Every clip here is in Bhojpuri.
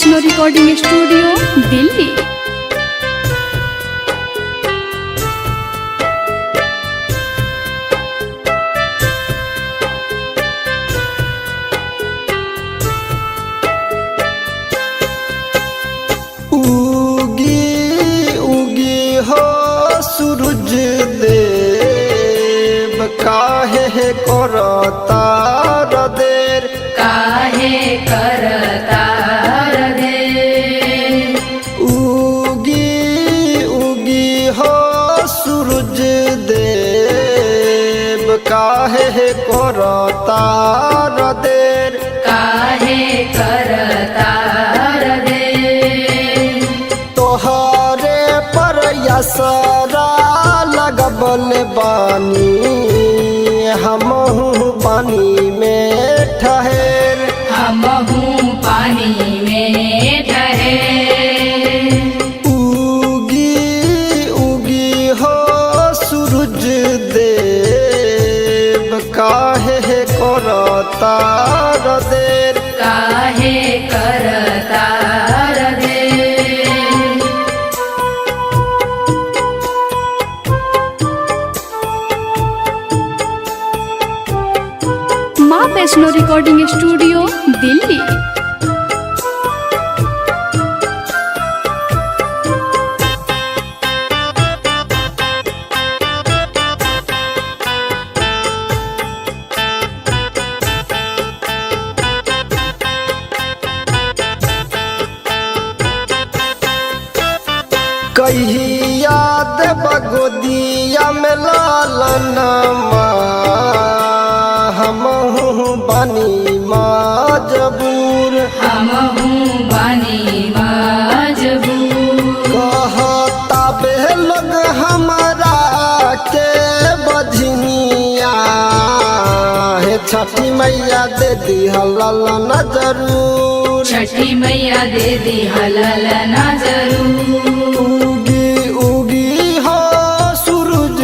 Vaishno recording studio Delhi. उगी उगी हो सूरज देव, काहे करता देर, काहे करता देर। उगी उगी हो सूरज देव, काहे करता देर, काहे करता देर। तोहरे पर यसरा लगबल बानी, हमहू पानी में ठहर, हमहू पानी में ठहर। उगी उगी हो सूरज देव, काहे करता देर, काहे करता देर। माँ वैष्णो रिकॉर्डिंग स्टूडियो दिल्ली। कहिया देव गोदिया में लालनमा, हमहू बानी मजबूर, हमहू बानी मजबूर। कहता बे लोग हमरा के बझनिया, हे छठी मैया दे दी हलाल न जरूर, छठी मैया दे दी हलाल ना जरूर। उगी उगी हो सूरज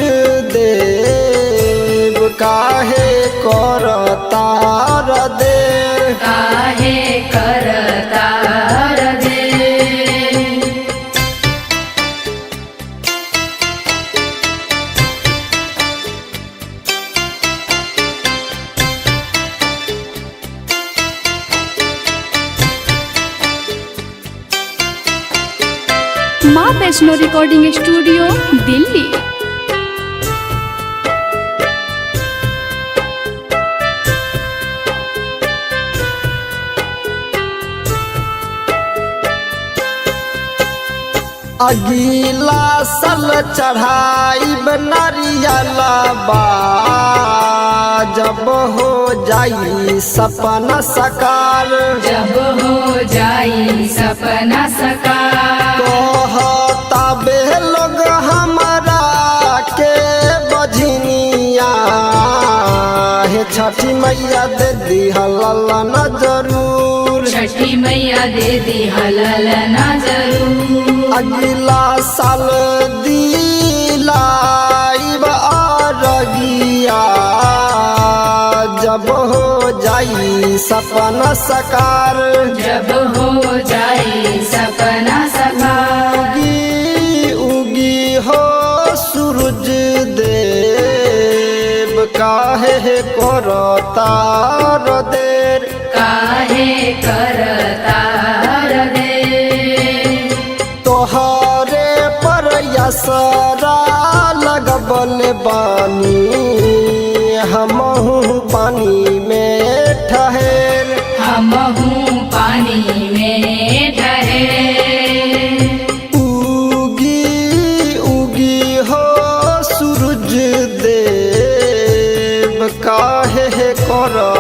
देव, काहे करता देर, काहे करता देर। माँ वैष्णो रिकॉर्डिंग स्टूडियो दिल्ली। अगला साल चढ़ाई नारियला बा, जब हो जाई सपना सकार, जब हो जाई सपना साकार। कहता बे लोग हमरा के बझनिया, हे छठी मैया दे दी हलाल न जरूर, छठी मैया दे दी हलाल ना जरूर। अगला साल दिलाई अरगिया, जब हो जाई सपना सकार, जब हो जाई सपना साकार। उगी उगी हो सूरज देव, काहे करता देर, काहे करता देर। तोहरे पर यसरा लगबल बानी, हमहू पानी में ठहर, हमहू पानी में ठहर। उगी उगी हो सूरज देव, काहे करता